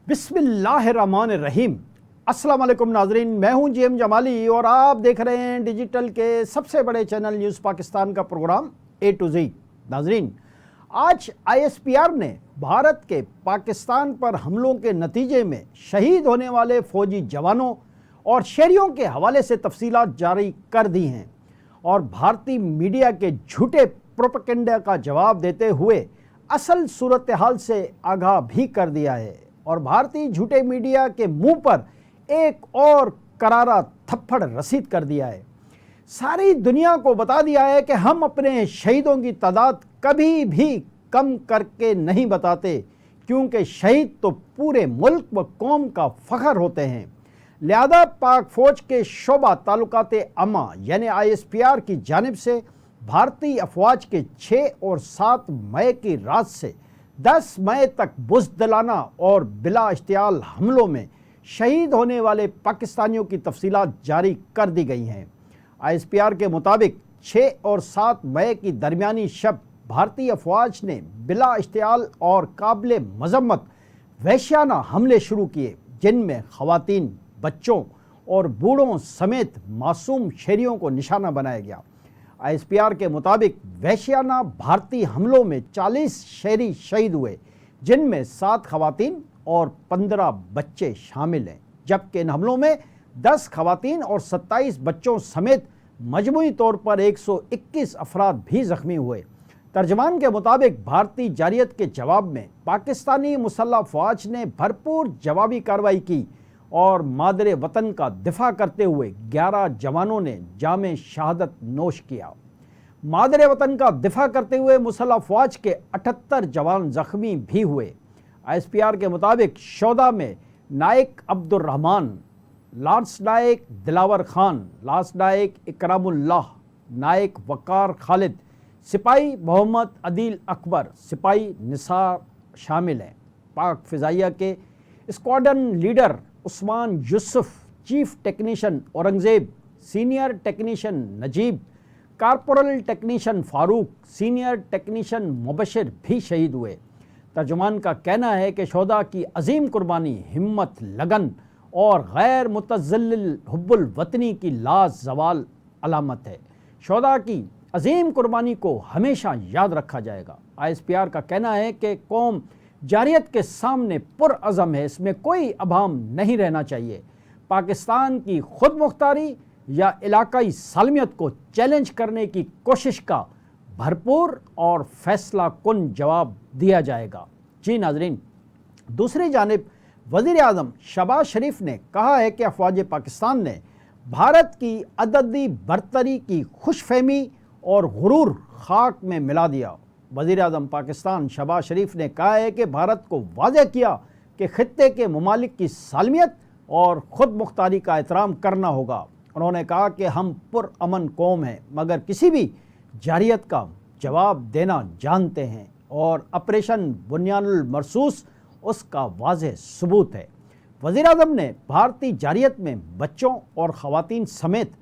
बिस्मिल्लाहिर्रहमानिर्रहीम। अस्सलाम वालेकुम नाजरीन, मैं हूं जीएम जमाली और आप देख रहे हैं डिजिटल के सबसे बड़े चैनल न्यूज़ पाकिस्तान का प्रोग्राम ए टू जी। नाजरीन, आज आईएसपीआर ने भारत के पाकिस्तान पर हमलों के नतीजे में शहीद होने वाले फौजी जवानों और शहरियों के हवाले से तफसीलात जारी कर दी हैं और भारतीय मीडिया के झूठे प्रोपेगेंडा का जवाब देते हुए असल सूरत हाल से आगाह भी कर दिया है और भारतीय झूठे मीडिया के मुंह पर एक और करारा थप्पड़ रसीद कर दिया है। सारी दुनिया को बता दिया है कि हम अपने शहीदों की तादाद कभी भी कम करके नहीं बताते, क्योंकि शहीद तो पूरे मुल्क व कौम का फ़ख्र होते हैं। लिहाजा पाक फ़ौज के शोबा ताल्लुकात अम्मा यानी आईएसपीआर की जानिब से भारतीय अफवाज के 6 और 7 मई की रात से 10 मई तक बुज़दिलाना और बिला इश्तियाल हमलों में शहीद होने वाले पाकिस्तानियों की तफसीलात जारी कर दी गई हैं। आईएसपीआर के मुताबिक 6 और 7 मई की दरमियानी शब भारतीय अफवाज ने बिला इश्तियाल और काबिल मजम्मत वहशियाना हमले शुरू किए, जिनमें ख़वातीन, बच्चों और बूढ़ों समेत मासूम शहरियों को निशाना बनाया गया। आईएसपीआर के मुताबिक वहशियाना भारतीय हमलों में 40 शहरी शहीद हुए, जिनमें 7 ख़वातीन और 15 बच्चे शामिल हैं, जबकि इन हमलों में 10 ख़वातीन और 27 बच्चों समेत मजमूई तौर पर 121 अफराद भी ज़ख्मी हुए। तर्जमान के मुताबिक भारतीय जारियत के जवाब में पाकिस्तानी मुसल्लह फ़ौज ने भरपूर जवाबी कार्रवाई की और मादरे वतन का दिफा करते हुए 11 जवानों ने जामे शहादत नोश किया। मादरे वतन का दिफा करते हुए मुसल्लह फ़ौज के 78 जवान ज़ख्मी भी हुए। आईएसपीआर के मुताबिक शोधा में नायक अब्दुर्रहमान, लांस नायक दिलावर खान, लांस नायक इकरामुल्लाह, नायक वकार खालिद, सिपाही मोहम्मद अदील अकबर, सिपाही निसार शामिल हैं। पाक फ़िज़ाइया के squadron leader Usman Yusuf, chief technician Aurangzeb, senior technician Najib, corporal technician Farooq, senior technician Mubashir भी शहीद हुए। तर्जुमान का कहना है कि शोधा की अजीम कुर्बानी, हिम्मत, लगन और गैर मुतज़ल्लिल हुब्बुल वतनी की लाज़वाल अलामत है। शोधा की अजीम कुर्बानी को हमेशा याद रखा जाएगा। आईएसपीआर का कहना है कि कौम जारियत के सामने पुरअज़म है, इसमें कोई अभाम नहीं रहना चाहिए। पाकिस्तान की खुद मुख्तारी या इलाकाई सालमियत को चैलेंज करने की कोशिश का भरपूर और फैसला कुन जवाब दिया जाएगा। जी नाजरीन, दूसरी जानिब वज़ीर आज़म शहबाज शरीफ ने कहा है कि अफवाज पाकिस्तान ने भारत की अददी बरतरी की खुशफहमी और गुरूर खाक में मिला दिया। वज़ीर आज़म पाकिस्तान शहबाज शरीफ ने कहा है कि भारत को वाज़ेह किया कि खित्ते के ममालिक की सालमियत और ख़ुद मुख्तारी का एहतराम करना होगा। उन्होंने कहा कि हम पुरअमन कौम हैं, मगर किसी भी जारियत का जवाब देना जानते हैं और ऑपरेशन बुनियानुल मरसूस उसका वाज़ेह सबूत है। वज़ीर आज़म ने भारतीय जारियत में बच्चों और ख़वातीन समेत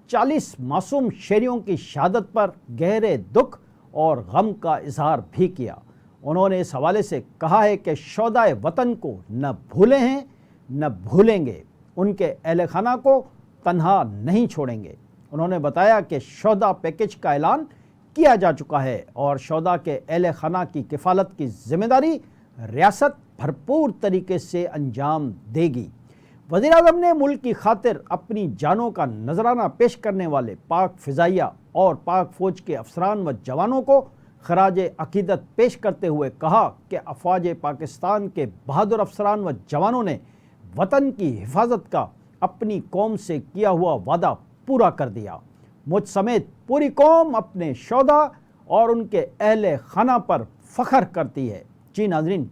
40 मासूम शहरियों की शहादत पर गहरे दुख और गम का इजहार भी किया। उन्होंने इस हवाले से कहा है कि शोदाए वतन को न भूले हैं न भूलेंगे, उनके अहल खाना को तन्हा नहीं छोड़ेंगे। उन्होंने बताया कि शोदा पैकेज का ऐलान किया जा चुका है और शोदा के अहल खाना की किफ़ालत की ज़िम्मेदारी रियासत भरपूर तरीके से अंजाम देगी। वज़ीर आज़म ने मुल्क की खातिर अपनी जानों का नजराना पेश करने वाले पाक फ़िज़ाइया और पाक फ़ौज के अफसरान व जवानों को खराज अक़ीदत पेश करते हुए कहा कि अफ़वाज पाकिस्तान के बहादुर अफसरान व जवानों ने वतन की हिफाजत का अपनी कौम से किया हुआ वादा पूरा कर दिया। मुझ समेत पूरी कौम अपने शोधा और उनके अहल खाना पर फ़ख्र करती है। जी नाज़रीन,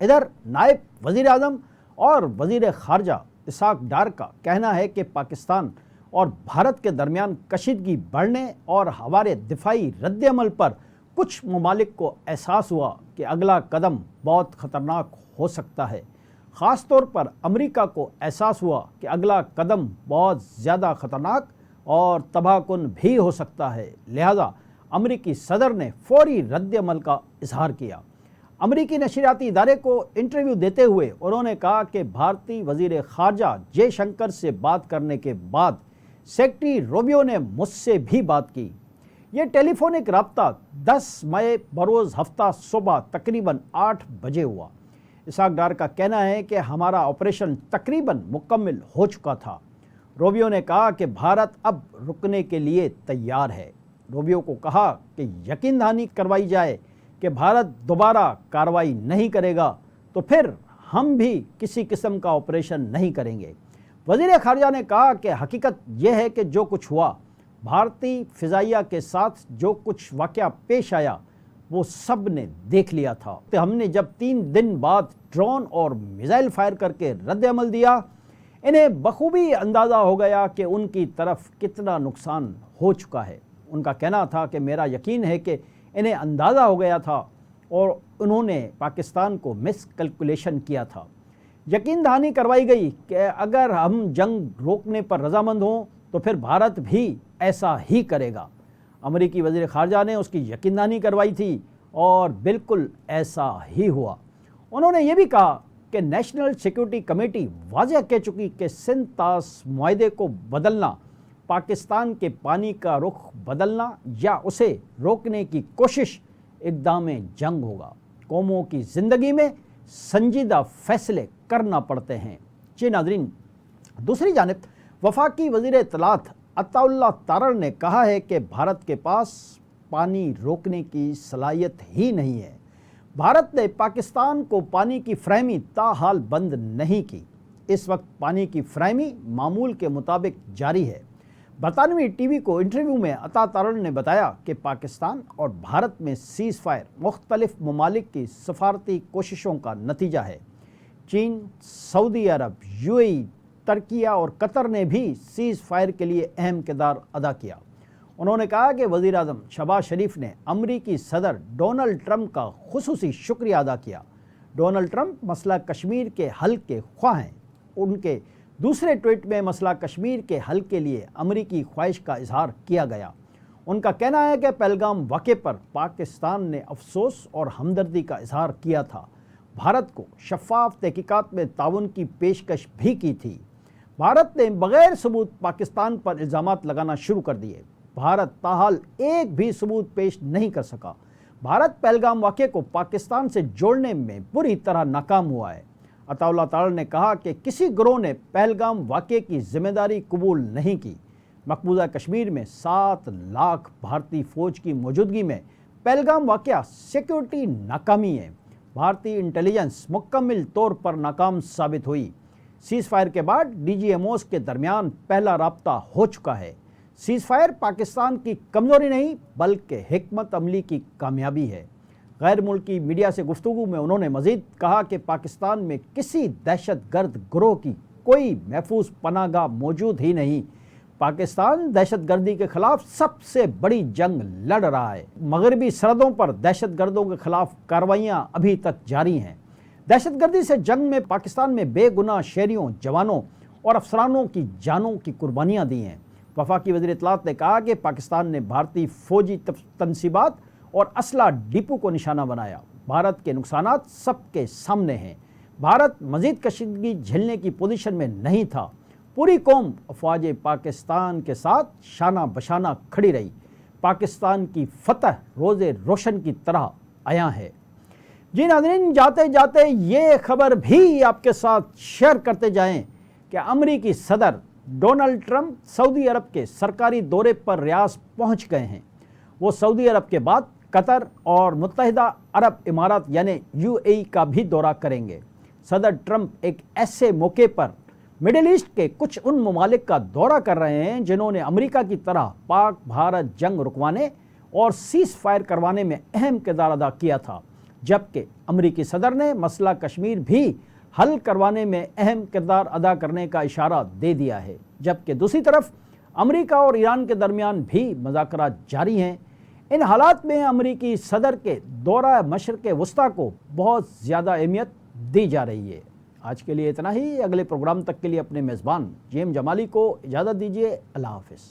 इधर नायब वज़ीर आज़म और वज़ीर ख़ारजा इसाक डार का कहना है कि पाकिस्तान और भारत के दरमियान कशीदगी बढ़ने और हमारे दिफाई रद्दअमल पर कुछ ममालिक को एहसास हुआ कि अगला कदम बहुत ख़तरनाक हो सकता है। ख़ास तौर पर अमेरिका को एहसास हुआ कि अगला कदम बहुत ज़्यादा ख़तरनाक और तबाहकुन भी हो सकता है। लिहाजा अमेरिकी सदर ने फ़ौरी रद्दअमल का इजहार किया। अमरीकी नशरियाती इदारे को इंटरव्यू देते हुए उन्होंने कहा कि भारतीय वजीर खारजा जयशंकर से बात करने के बाद सेक्रेटरी रूबियो ने मुझसे भी बात की। ये टेलीफोनिक रब्ता 10 मई बरोज़ हफ्ता सुबह तकरीबन 8 बजे हुआ। इसहाक डार का कहना है कि हमारा ऑपरेशन तकरीबन मुकम्मल हो चुका था। रूबियो ने कहा कि भारत अब रुकने के लिए तैयार है। रूबियो को कहा कि यकीन दहानी करवाई जाए कि भारत दोबारा कार्रवाई नहीं करेगा तो फिर हम भी किसी किस्म का ऑपरेशन नहीं करेंगे। वज़ीर ख़ारजा ने कहा कि हकीकत यह है कि जो कुछ हुआ, भारतीय फ़िज़ाइया के साथ जो कुछ वाक़या पेश आया वो सब ने देख लिया था। तो हमने जब 3 दिन बाद ड्रोन और मिसाइल फायर करके रद्द अमल दिया, इन्हें बखूबी अंदाज़ा हो गया कि उनकी तरफ कितना नुकसान हो चुका है। उनका कहना था कि मेरा यकीन है कि इन्हें अंदाज़ा हो गया था और उन्होंने पाकिस्तान को मिस कैलकुलेशन किया था। यकीन दहानी करवाई गई कि अगर हम जंग रोकने पर रजामंद हों तो फिर भारत भी ऐसा ही करेगा। अमरीकी वज़ीर ख़ारजा ने उसकी यकीन दहानी करवाई थी और बिल्कुल ऐसा ही हुआ। उन्होंने ये भी कहा कि नेशनल सिक्योरिटी कमेटी वाज़ेह कह चुकी कि सिंध तास मुआहदे को बदलना, पाकिस्तान के पानी का रुख बदलना या उसे रोकने की कोशिश इक़दाम जंग होगा। कौमों की ज़िंदगी में संजीदा फ़ैसले करना पड़ते हैं। जी नाज़रीन, दूसरी जानिब वफाकी वज़ीर इत्तलात अताउल्लाह तारड़ ने कहा है कि भारत के पास पानी रोकने की सलाहियत ही नहीं है। भारत ने पाकिस्तान को पानी की फ़राहमी ताहाल बंद नहीं की। इस वक्त पानी की फ़राहमी मामूल के मुताबिक जारी है। बरतानवी टीवी को इंटरव्यू में अता तारड़ ने बताया कि पाकिस्तान और भारत में सीज़ फायर मुख्तलिफ ममालिक की सफारती कोशिशों का नतीजा है। चीन, सऊदी अरब, यूएई, तुर्किया और कतर ने भी सीज़ फायर के लिए अहम किरदार अदा किया। उन्होंने कहा कि वज़ीर आज़म शहबाज शरीफ ने अमरीकी सदर डोनाल्ड ट्रंप का खुसूसी शुक्रिया अदा किया। डोनाल्ड ट्रंप मसला कश्मीर के हल के ख्वाह हैं। उनके दूसरे ट्वीट में मसला कश्मीर के हल के लिए अमरीकी ख्वाहिश का इजहार किया गया। उनका कहना है कि पहलगाम वाक़े पर पाकिस्तान ने अफसोस और हमदर्दी का इजहार किया था। भारत को शफ़ाफ तहकीकात में ताउन की पेशकश भी की थी। भारत ने बग़ैर सबूत पाकिस्तान पर इल्ज़ामात लगाना शुरू कर दिए। भारत ताहाल एक भी सबूत पेश नहीं कर सका। भारत पहलगाम वाक़े को पाकिस्तान से जोड़ने में बुरी तरह नाकाम हुआ है। अताउल्लाह तारड़ ने कहा कि किसी गिरोह ने पहलगाम वाक़े की जिम्मेदारी कबूल नहीं की। मकबूजा कश्मीर में 7 लाख भारतीय फ़ौज की मौजूदगी में पहलगाम वाक़या सिक्योरिटी नाकामी है। भारतीय इंटेलिजेंस मुकम्मल तौर पर नाकाम साबित हुई। सीज़ फायर के बाद DGMOs के दरमियान पहला राब्ता हो चुका है। सीज़ फायर पाकिस्तान की कमज़ोरी नहीं बल्कि हिकमत अमली की कामयाबी है। गैर मुल्की मीडिया से गुफ्तगू में उन्होंने मज़ीद कहा कि पाकिस्तान में किसी दहशत गर्द गिरोह की कोई महफूज पनाहगाह मौजूद ही नहीं। पाकिस्तान दहशत गर्दी के ख़िलाफ़ सबसे बड़ी जंग लड़ रहा है। मगरबी सरहदों पर दहशत गर्दों के ख़िलाफ़ कार्रवाइयाँ अभी तक जारी हैं। दहशत गर्दी से जंग में पाकिस्तान में बेगुनाह शहरियों, जवानों और अफसरानों की जानों की कुर्बानियाँ दी हैं। वफाकी वज़ीर इत्तलात ने कहा कि पाकिस्तान ने भारतीय फ़ौजी तनसीबात और असला डिपो को निशाना बनाया। भारत के नुकसानात सबके सामने हैं। भारत मज़ीद कशीदगी झेलने की पोजीशन में नहीं था। पूरी कौम अफवाज पाकिस्तान के साथ शाना बशाना खड़ी रही। पाकिस्तान की फतह रोज़े रोशन की तरह आया है। जी नाज़रीन, जाते जाते ये खबर भी आपके साथ शेयर करते जाएं कि अमरीकी सदर डोनाल्ड ट्रंप सऊदी अरब के सरकारी दौरे पर रियाद पहुंच गए हैं। वो सऊदी अरब के बाद कतर और मुत्तहिदा अरब इमारात यानी UAE का भी दौरा करेंगे। सदर ट्रंप एक ऐसे मौके पर मिडिल ईस्ट के कुछ उन ममालिक का दौरा कर रहे हैं जिन्होंने अमेरिका की तरह पाक भारत जंग रुकवाने और सीज़ फायर करवाने में अहम किरदार अदा किया था, जबकि अमेरिकी सदर ने मसला कश्मीर भी हल करवाने में अहम किरदार अदा करने का इशारा दे दिया है। जबकि दूसरी तरफ अमेरिका और ईरान के दरमियान भी मुज़ाकरात जारी हैं। इन हालात में अमेरिकी सदर के दौरा मशरिक़ वस्ता को बहुत ज़्यादा अहमियत दी जा रही है। आज के लिए इतना ही। अगले प्रोग्राम तक के लिए अपने मेज़बान JM जमाली को इजाज़त दीजिए। अल्लाह हाफ़िज़।